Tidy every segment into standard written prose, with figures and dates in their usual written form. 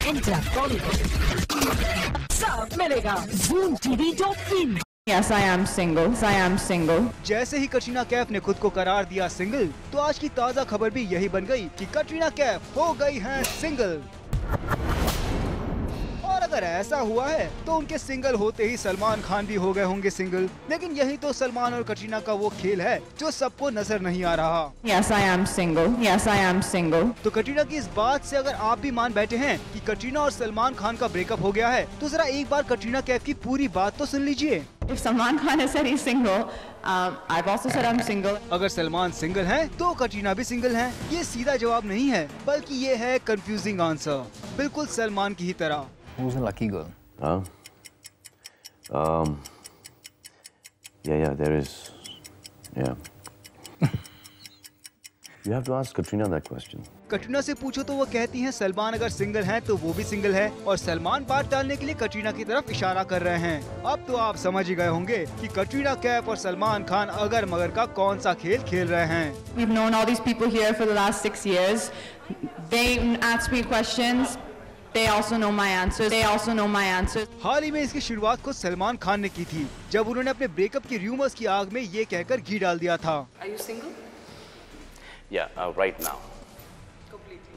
Enter Bollywood. सब मिलेगा ZoomTV.in. Yes, I am single. I am single. जैसे ही कटरीना कैफ ने खुद को करार दिया सिंगल, तो आज की ताज़ा खबर भी यही बन गई कि कटरीना कैफ हो गई हैं सिंगल। और अगर ऐसा हुआ है तो उनके सिंगल होते ही सलमान खान भी हो गए होंगे सिंगल। लेकिन यही तो सलमान और कटरीना का वो खेल है जो सबको नजर नहीं आ रहा। Yes, I am single. Yes, I am single. तो कटरीना की इस बात से अगर आप भी मान बैठे हैं कि कटरीना और सलमान खान का ब्रेकअप हो गया है, तो जरा एक बार कटरीना कैफ की पूरी बात तो सुन लीजिए। If Salman Khan has said he's single, I've also said I'm single. अगर सलमान सिंगल हैं, तो कटरीना भी सिंगल हैं। ये सीधा जवाब नहीं है, बल्कि ये है कंफ्यूजिंग आंसर, बिल्कुल सलमान की ही तरह। Who's a lucky girl? Yeah, there is. Yeah. You have to ask Katrina that question. Katrina से पूछो तो वो कहती हैं सलमान अगर सिंगल हैं तो वो भी सिंगल है, और सलमान बात टालने के लिए कटरीना की तरफ इशारा कर रहे हैं। अब तो आप समझ ही गए होंगे कि कटरीना कैफ और सलमान खान अगर मगर का कौन सा खेल खेल रहे हैं। We've known all these people here for the last 6 years. They ask me questions. They also know my answers. They also know my answers. हाल ही में इसकी शुरुआत खुद सलमान खान ने की थी, जब उन्होंने अपने ब्रेकअप की र्यूमर्स की आग में ये कहकर घी डाल दिया था। Are you single? Yeah, right now.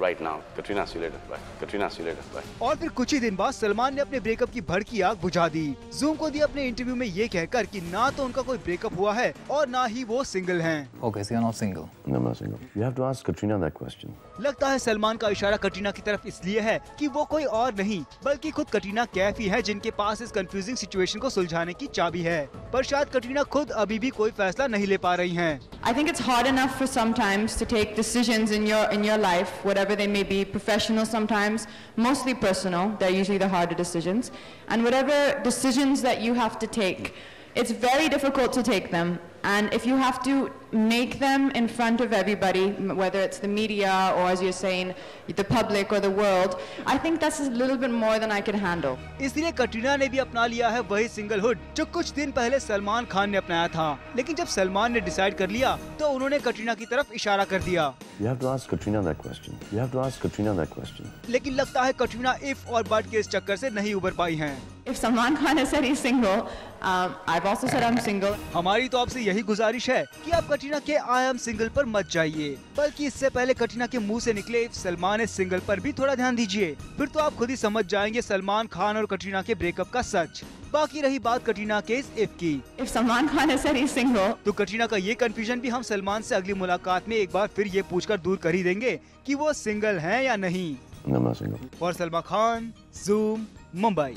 Right now. Katrina, see you later. Bye. Katrina, see you later. Bye. और फिर कुछ ही दिन बाद सलमान ने अपने ब्रेकअप की भड़की आग बुझा दी। जूम को दिया अपने इंटरव्यू में ये कहकर कि ना तो उनका कोई ब्रेकअप हुआ है और ना ही वो सिंगल हैं। Okay, so you're not single. No, I'm not single. You have to ask Katrina that question. लगता है सलमान का इशारा कटरीना की तरफ इसलिए है कि वो कोई और नहीं बल्कि खुद कटरीना कैफ ही है जिनके पास इस कंफ्यूजिंग सिचुएशन को सुलझाने की चाबी है। पर शायद कटरीना खुद अभी भी कोई फैसला नहीं ले पा रही हैं। I think it's hard enough for sometimes to take decisions in your life, whatever they may be, professional sometimes, mostly personal. They're usually the harder decisions. And whatever decisions that you have to take, it's very difficult to take them. And if you have to make them in front of everybody, whether it's the media or, as you're saying, the public or the world, I think that's a little bit more than I can handle. इसलिए कटरीना ने भी अपना लिया है वही singlehood जो कुछ दिन पहले सलमान खान ने अपनाया था। लेकिन जब सलमान ने डिसाइड कर लिया तो उन्होंने कटरीना की तरफ इशारा कर दिया। You have to ask Katrina that question. You have to ask Katrina that question. लेकिन लगता है कटरीना इफ और बट के इस चक्कर से नहीं उबर पाई हैं। If Salman Khan has said he's single, I've also said I'm single. हमारी तो आपसे यही गुजारिश है कि आप कटरीना के आई एम सिंगल पर मत जाइए, बल्कि इससे पहले कटरीना के मुंह से निकले इफ सलमान इज सिंगल पर भी थोड़ा ध्यान दीजिए। फिर तो आप खुद ही समझ जाएंगे सलमान खान और कटरीना के ब्रेकअप का सच। बाकी रही बात कटरीना के इस इफ की। If Salman Khan has said he's single, तो कटरीना का ये कंफ्यूजन भी हम सलमान से अगली मुलाकात में एक बार फिर ये पूछकर दूर कर ही देंगे कि वो सिंगल हैं या नहीं। No, I'm not single. और सलमान खान, ज़ूम, मुंबई।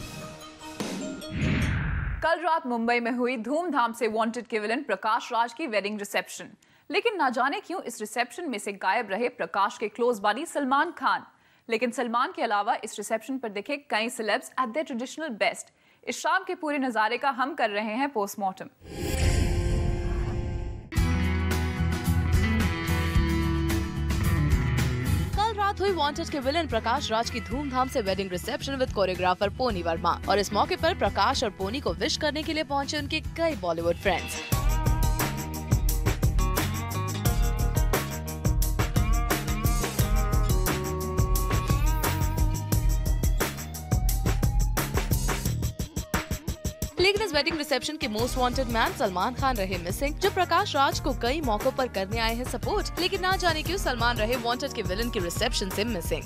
कल रात मुंबई में हुई धूमधाम से वांटेड के विलन प्रकाश राज की वेडिंग रिसेप्शन, लेकिन ना जाने क्यों इस रिसेप्शन में से गायब रहे प्रकाश के क्लोज बडी सलमान खान। लेकिन सलमान के अलावा इस रिसेप्शन पर दिखे कई celebs eight there traditional best. इस शाम के पूरे नजारे का हम कर रहे हैं पोस्टमार्टम। रात हुई वांटेड के विलन प्रकाश राज की धूमधाम से wedding reception with choreographer Pony Verma, और इस मौके पर प्रकाश और पोनी को विश करने के लिए पहुंचे उनके कई बॉलीवुड फ्रेंड्स। लेकिन इस वेडिंग रिसेप्शन के most wanted man Salman Khan रहे मिसिंग, जो प्रकाश राज को कई मौकों पर करने आए हैं सपोर्ट। लेकिन ना जाने क्यों सलमान रहे वांटेड के विलन की रिसेप्शन से मिसिंग।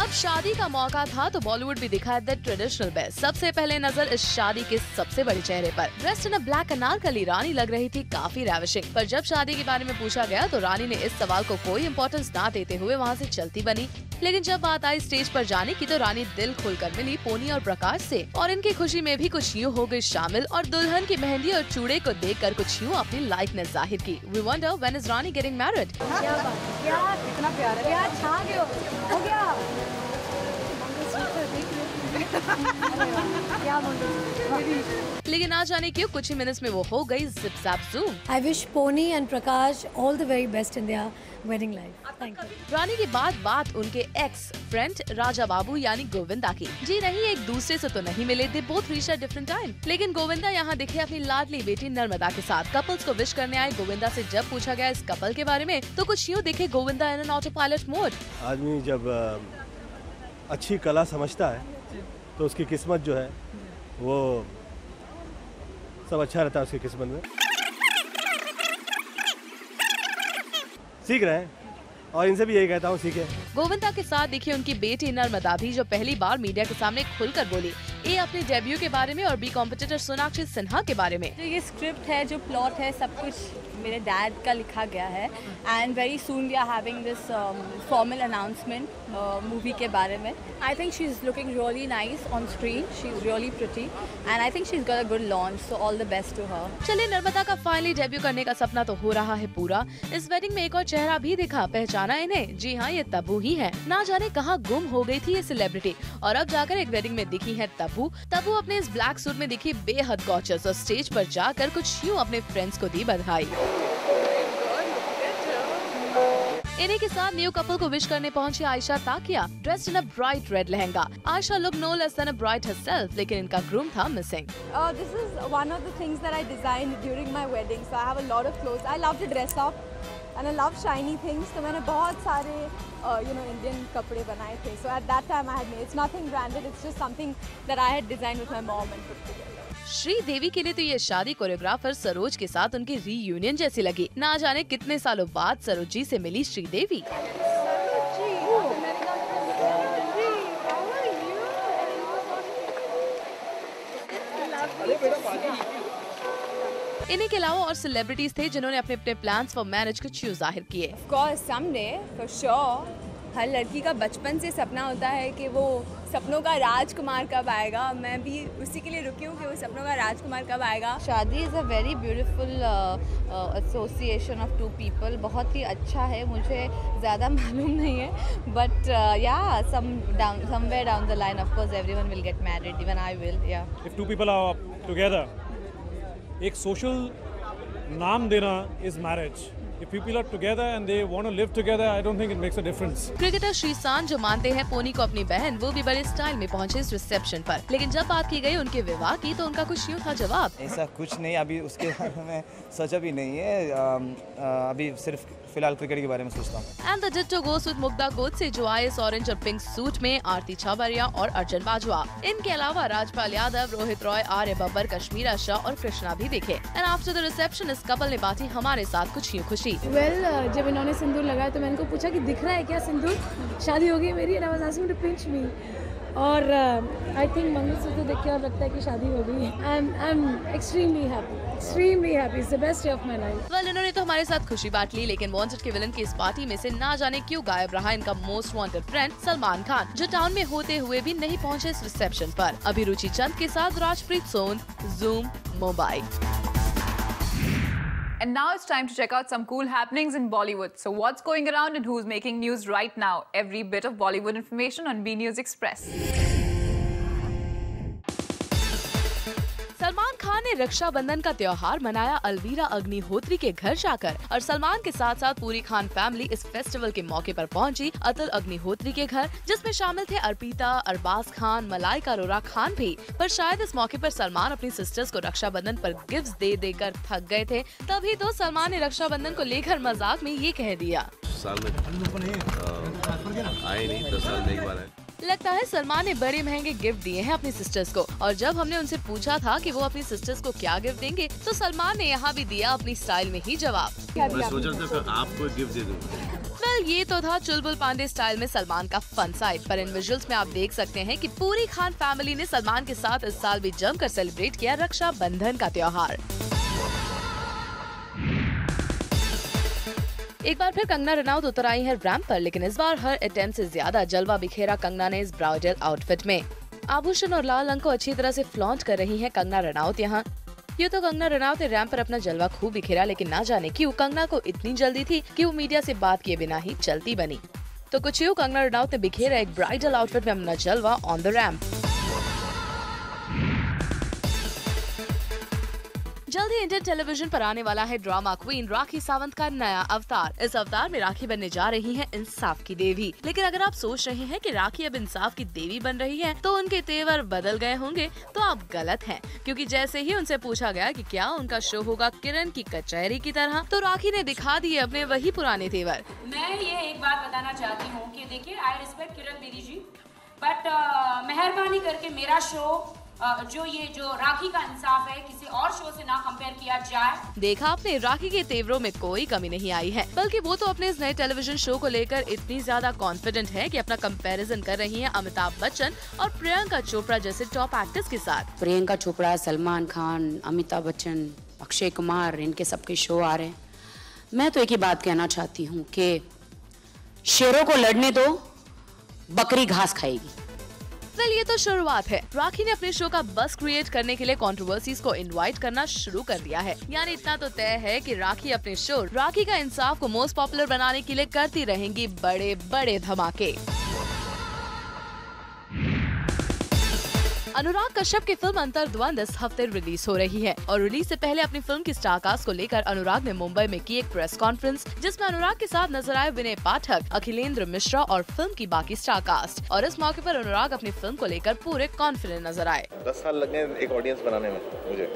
अब शादी का मौका था तो बॉलीवुड भी दिखा द ट्रेडिशनल बेस्ट। सबसे पहले नजर इस शादी के सबसे बड़े चेहरे पर। Dressed in a black anarkali रानी लग रही थी काफी रैविशिंग, पर जब शादी के बारे में पूछा गया तो रानी ने इस सवाल को कोई इम्पोर्टेंस ना देते हुए वहां से चलती बनी। लेकिन जब बात आई स्टेज पर जाने की तो रानी दिल खोलकर मिली पोनी और प्रकाश से, और इनकी खुशी में भी कुछ यूँ हो गई शामिल, और दुल्हन की मेहंदी और चूड़े को देखकर कुछ यूँ अपनी लाइकनेस जाहिर की। We wonder when is Rani getting married. कितना प्यार है यार, छा गए हो गया। लेकिन ना जाने क्यों कुछ ही मिनट्स में वो हो गई zip JAP zoom. I wish Pony and Prakash all the very best in their wedding life. Thank you. रानी की बात उनके एक्स फ्रेंड राजा बाबू यानी गोविंदा की। जी नहीं, एक दूसरे से तो नहीं मिले, they both reached at different time. लेकिन गोविंदा यहाँ दिखे अपनी लाडली बेटी नर्मदा के साथ। कपल्स को विश करने आए गोविंदा से जब पूछा गया इस कपल के बारे में तो कुछ यूँ दिखे Govinda in an auto pilot mode. आदमी जब अच्छी कला समझता है तो उसकी किस्मत जो है वो सब अच्छा रहता है उसकी किस्मत में। सीख रहे हैं और इनसे भी यही कहता हूँ सीखे। गोविंदा के साथ देखिए उनकी बेटी नर्मदा भी, जो पहली बार मीडिया के सामने खुलकर बोली, ए अपने डेब्यू के बारे में और बी कॉम्पिटिटर सोनाक्षी सिन्हा के बारे में। जो ये स्क्रिप्ट है, जो प्लॉट है, सब कुछ मेरे डैड का लिखा गया है and very soon we are having this formal announcement movie के बारे में। I think she is looking really nice on screen, she is really pretty and I think she is got a good launch, so all the best to her. चलिए, नर्मदा का finally debut करने का सपना तो हो रहा है पूरा। इस वेडिंग में एक और चेहरा भी दिखा, पहचाना इन्हें? जी हाँ, ये तब्बू ही है। ना जाने कहाँ गुम हो गई थी ये सेलिब्रिटी और अब जाकर एक वेडिंग में दिखी है तब्बू। तब्बू अपने इस ब्लैक सूट में दिखी बेहद गॉर्जियस और स्टेज पर जाकर कुछ यूँ अपने फ्रेंड्स को दी बधाई। इन्हीं के साथ न्यू कपल को विश करने पहुंची Ayesha Takia, dressed in a bright red lehenga. Ayesha look no less than a bride herself, लेकिन इनका ग्रूम था missing. This is one of the things that I designed during my wedding, so I have a lot of clothes. I love to dress up and I love shiny things. तो मैंने बहुत सारे Indian कपड़े बनाए थे. So at that time I had made. It's nothing branded. It's just something that I had designed with my mom and put together. Sridevi के लिए तो ये शादी कोरियोग्राफर सरोज के साथ उनकी रीयूनियन जैसी लगी। ना जाने कितने सालों बाद सरोज जी से मिली श्रीदेवी। इन्हीं के अलावा और सेलिब्रिटीज थे जिन्होंने अपने अपने प्लान्स फॉर मैरिज कुछ यूँ जाहिर किए। Of course, someday, for sure, हर लड़की का बचपन से सपना होता है कि वो सपनों का राजकुमार कब आएगा। मैं भी उसी के लिए रुकी हूँ कि वो सपनों का राजकुमार कब आएगा। Shaadi is a very beautiful association of two people. बहुत ही अच्छा है, मुझे ज़्यादा मालूम नहीं है but yeah somewhere down the line of course everyone will get married, even I will. Yeah if two people are together, एक सोशल नाम देना is marriage. If people are together and they want to live together, I don't think it makes a difference. Cricketer Sreesanth जो मानते हैं pony को अपनी बहन, वो भी बड़े स्टाइल में पहुंचे इस रिसेप्शन पर। लेकिन जब बात की गई उनके विवाह की तो उनका कुछ यूँ था जवाब। ऐसा कुछ नहीं, अभी उसके बारे में सोचा भी नहीं है। अभी सिर्फ फिलहाल क्रिकेट के बारे में सोचता हूँ। And the ditto goes with Mugdha Godse जो आए इस ऑरेंज और पिंक सूट में, आरती छाबरिया और अर्जुन बाजवा। इनके अलावा राजपाल यादव, रोहित रॉय, आर्य बब्बर, कश्मीरा शाह और कृष्णा भी दिखे। एंड आफ्टर द रिसेप्शन इस कपल ने बांटी हमारे साथ कुछ यूँ खुशी। जब इन्होंने सिंदूर लगाया तो मैंने इनको पूछा कि दिख रहा है क्या सिंदूर, शादी हो गई मेरी, and I was asking to pinch me. और आई थिंक मंगलसूत्र देख के और लगता है कि शादी हो गई। I am extremely happy, it's the best day of my life. Well, इन्होंने तो हमारे साथ खुशी बांट ली, लेकिन वांटेड के विलन की इस पार्टी में से ना जाने क्यों गायब रहा इनका most wanted friend Salman Khan, जो टाउन में होते हुए भी नहीं पहुंचे इस रिसेप्शन पर। अभिरुचि चंद के साथ Rajpreet Son, Zoom, Mumbai. And now it's time to check out some cool happenings in Bollywood. So what's going around and who's making news right now? Every bit of Bollywood information on B News Express. Salman Khan ने रक्षाबंधन का त्योहार मनाया अलवीरा अग्निहोत्री के घर जाकर, और सलमान के साथ साथ पूरी खान फैमिली इस फेस्टिवल के मौके पर पहुंची अतुल अग्निहोत्री के घर, जिसमें शामिल थे अर्पिता, अरबाज खान, मलाइका अरोरा खान भी। पर शायद इस मौके पर सलमान अपनी सिस्टर्स को रक्षाबंधन पर गिफ्ट्स दे देकर थक गए थे, तभी तो सलमान ने रक्षाबंधन को लेकर मजाक में ये कह दिया, साल में आए नहीं, 10 साल में एक बार है। लगता है सलमान ने बड़े महंगे गिफ्ट दिए हैं अपनी सिस्टर्स को, और जब हमने उनसे पूछा था कि वो अपनी सिस्टर्स को क्या गिफ्ट देंगे, तो सलमान ने यहाँ भी दिया अपनी स्टाइल में ही जवाब। मैं सोचा था फिर आपको गिफ्ट दे दूं। वेल, ये तो था चुलबुल पांडे स्टाइल में सलमान का फन साइड, पर इन विजुअल्स में आप देख सकते हैं कि पूरी खान फैमिली ने सलमान के साथ इस साल भी जमकर सेलिब्रेट किया रक्षाबंधन का त्योहार। एक बार फिर कंगना रनौत उतर आई है रैंप पर, लेकिन इस बार हर अटेम्प्ट से ज्यादा जलवा बिखेरा कंगना ने इस ब्राइडल आउटफिट में। आभूषण और लाल रंग को अच्छी तरह से फ्लॉन्ट कर रही हैं कंगना रनौत यहाँ। ये तो कंगना रनौत ने रैंप पर अपना जलवा खूब बिखेरा, लेकिन ना जाने क्यों कंगना को इतनी जल्दी थी कि वो मीडिया से बात किए बिना ही चलती बनी। तो कुछ यूँ कंगना रनौत ने बिखेरा एक ब्राइडल आउटफिट में अपना जलवा ऑन द रैंप। जल्द ही इंडियन टेलीविजन पर आने वाला है ड्रामा क्वीन राखी सावंत का नया अवतार। इस अवतार में राखी बनने जा रही हैं इंसाफ की देवी। लेकिन अगर आप सोच रहे हैं कि राखी अब इंसाफ की देवी बन रही है तो उनके तेवर बदल गए होंगे, तो आप गलत हैं, क्योंकि जैसे ही उनसे पूछा गया कि क्या उनका शो होगा किरण की कचहरी की तरह, तो राखी ने दिखा दिए अपने वही पुराने तेवर। मैं ये एक बात बताना चाहती हूँ कि देखिए, आई रिस्पेक्ट किरण दीदी जी, बट मेहरबानी करके मेरा शो जो राखी का इंसाफ है किसी और शो से ना कंपेयर किया जाए। देखा आपने, राखी के तेवरों में कोई कमी नहीं आई है, बल्कि वो तो अपने इस नए टेलीविजन शो को लेकर इतनी ज्यादा कॉन्फिडेंट है कि अपना कंपैरिजन कर रही हैं अमिताभ बच्चन और प्रियंका चोपड़ा जैसे टॉप एक्टर्स के साथ। प्रियंका चोपड़ा, सलमान खान, अमिताभ बच्चन, अक्षय कुमार, इनके सबके शो आ रहे हैं। मैं तो एक ही बात कहना चाहती हूँ कि शेरों को लड़ने दो, बकरी घास खाएगी। वेल, ये तो शुरुआत है। राखी ने अपने शो का बस क्रिएट करने के लिए कंट्रोवर्सीज को इनवाइट करना शुरू कर दिया है। यानी इतना तो तय है कि राखी अपने शो राखी का इंसाफ को मोस्ट पॉपुलर बनाने के लिए करती रहेंगी बड़े बड़े धमाके। अनुराग कश्यप की फिल्म अंतर्द्वंद इस हफ्ते रिलीज हो रही है और रिलीज से पहले अपनी फिल्म की स्टारकास्ट को लेकर अनुराग ने मुंबई में की एक प्रेस कॉन्फ्रेंस, जिसमें अनुराग के साथ नजर आए विनय पाठक, अखिलेंद्र मिश्रा और फिल्म की बाकी स्टारकास्ट। और इस मौके पर अनुराग अपनी फिल्म को लेकर पूरे कॉन्फिडेंट नजर आए। 10 साल लगे एक ऑडियंस बनाने में मुझे,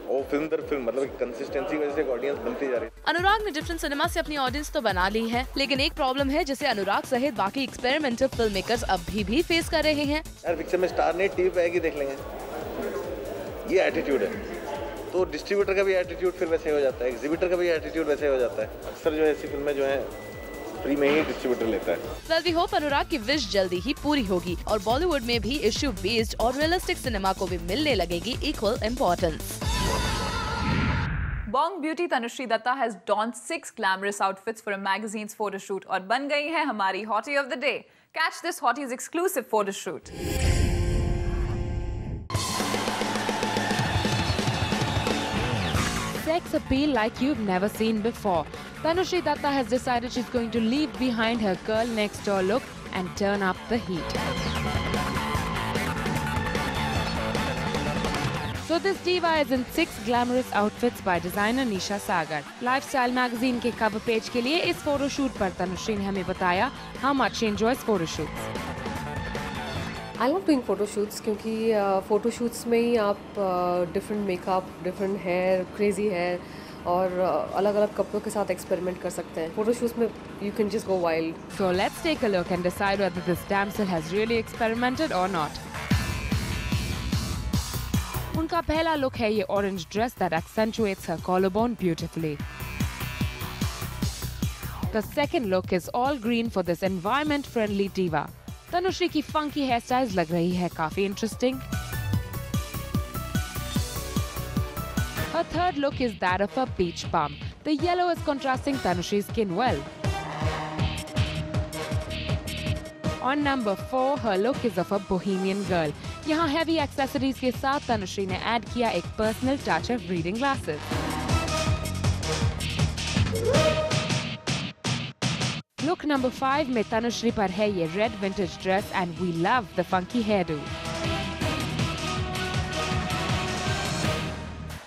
और फिल्म दर फिल्म मतलब कंसिस्टेंसी वजह से एक ऑडियंस बनती जा रही है। अनुराग ने डिफरेंट सिनेमा से अपनी ऑडियंस तो बना ली है, लेकिन एक प्रॉब्लम है जिसे अनुराग सहित बाकी एक्सपेरिमेंटल फिल्म मेकर्स अभी भी फेस कर रहे हैं। यार पिक्चर में स्टार नहीं, टीवी पे आएगी देख लेंगे, ये एटीट्यूड है। तो डिस्ट्रीब्यूटर का भी एटीट्यूड फिर वैसे हो जाता है, एग्जीबिटर का भी एटीट्यूड वैसे हो जाता है। अक्सर जो ऐसी फिल्में जो है फ्री में ही डिस्ट्रीब्यूटर लेता है। वेल, वी होप अनुराग की विश जल्दी ही पूरी होगी और बॉलीवुड में भी इश्यू बेस्ड और रियलिस्टिक सिनेमा को भी मिलने लगेगी equal importance. Bong beauty Tanushree Dutta has donned 6 glamorous outfits for a magazine's photo shoot और बन गई है हमारी hottie of the day. Catch this hotties exclusive photo shoot. Sex appeal like you've never seen before. Tanushri Datta has decided she's going to leave behind her girl next door look and turn up the heat. So this diva is in 6 glamorous outfits by designer Nisha Sagar. Lifestyle magazine के cover page के लिए इस photo shoot पर तनुश्री ने हमें बताया how much she enjoys photo shoots. I love doing photo shoots क्योंकि photo shoots में ही आप different makeup, different hair, crazy hair और अलग-अलग कपड़ों के साथ experiment कर सकते हैं. Photo shoots में you can just go wild. So let's take a look and decide whether this damsel has really experimented or not. उनका पहला लुक है ये orange dress that accentuates her collarbone beautifully. The second look is all green for this environment-friendly diva. Tanushree की funky hairstyles लग रही है काफी interesting. Her third look is that of a peach bum. The yellow is contrasting Tanushri's skin well. On number 4, her look is of a bohemian girl. यहाँ heavy accessories के साथ तनुश्री ने add किया एक personal touch of reading glasses. Look number 5 में तनुश्री पर है ये red vintage dress and we love the funky hairdo.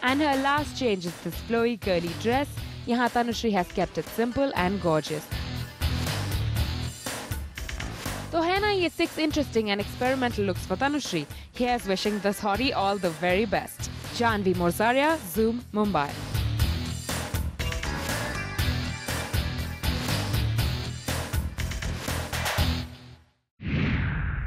And her last change is this flowy curly dress. यहाँ Tanushree has kept it simple and gorgeous. तो है ना ये 6 interesting and experimental looks for Tanushri. Here's wishing this hottie all the very best. Janvi Morzaria, Zoom, Mumbai.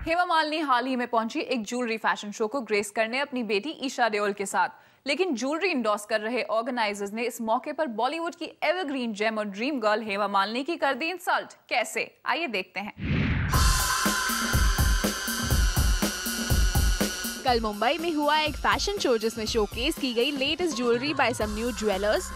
Hema Malini हाल ही में पहुंची एक jewellery fashion show को grace करने अपनी बेटी ईशा देओल के साथ, लेकिन ज्वेलरी इंडोर्स कर रहे ऑर्गेनाइजर्स ने इस मौके पर बॉलीवुड की एवरग्रीन जेम और ड्रीम गर्ल हेमा मालिनी की कर दी इंसल्ट। कैसे, आइए देखते हैं। कल मुंबई में हुआ एक फैशन शो जिसमें शोकेस की गई latest jewellery by some new jewellers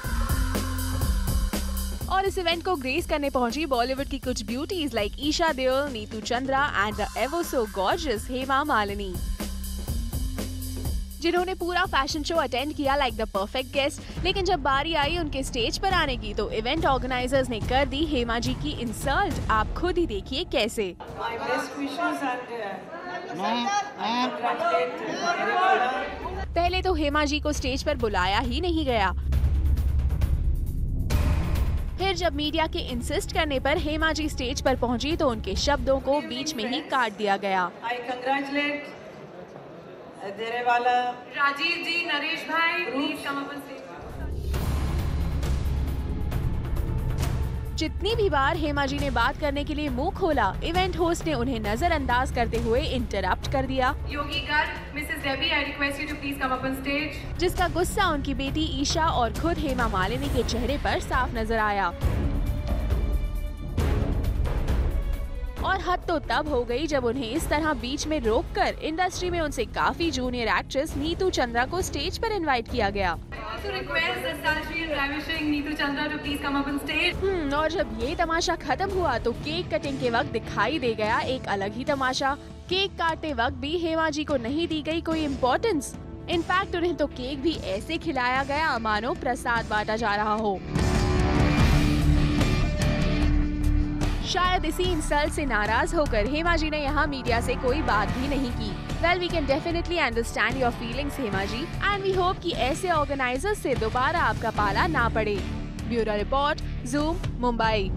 और इस इवेंट को ग्रेस करने पहुंची बॉलीवुड की कुछ beauties like Esha Deol, Neetu Chandra and the ever so gorgeous Hema Malini, जिन्होंने पूरा फैशन शो अटेंड किया लाइक द परफेक्ट गेस्ट। लेकिन जब बारी आई उनके स्टेज पर आने की तो इवेंट ऑर्गेनाइजर्स ने कर दी हेमा जी की इंसल्ट। आप खुद ही देखिए कैसे। पहले तो हेमा जी को स्टेज पर बुलाया ही नहीं गया, फिर जब मीडिया के इंसिस्ट करने पर हेमा जी स्टेज पर पहुंची तो उनके शब्दों को बीच में ही काट दिया गया। राजीव जी, नरेश भाई, please come up on stage. जितनी भी बार हेमा जी ने बात करने के लिए मुंह खोला, इवेंट होस्ट ने उन्हें नजरअंदाज करते हुए इंटरप्ट कर दिया। Yogi Garg, Mrs Debbie, I request you to please come up on stage. जिसका गुस्सा उनकी बेटी ईशा और खुद हेमा मालिनी के चेहरे पर साफ नजर आया। और हद तो तब हो गई जब उन्हें इस तरह बीच में रोककर इंडस्ट्री में उनसे काफी जूनियर एक्ट्रेस नीतू चंद्रा को स्टेज पर इनवाइट किया गया। और जब ये तमाशा खत्म हुआ तो केक कटिंग के वक्त दिखाई दे गया एक अलग ही तमाशा। केक काटते वक्त भी हेमा जी को नहीं दी गई कोई इम्पोर्टेंस। इनफैक्ट उन्हें तो केक भी ऐसे खिलाया गया मानो प्रसाद बांटा जा रहा हो। शायद इसी इंसल्ट से नाराज होकर हेमा जी ने यहाँ मीडिया से कोई बात भी नहीं की। Well, we can definitely understand your feelings Hema ji, and we hope कि ऐसे ऑर्गेनाइजर्स से दोबारा आपका पाला ना पड़े। Bureau report, Zoom, Mumbai.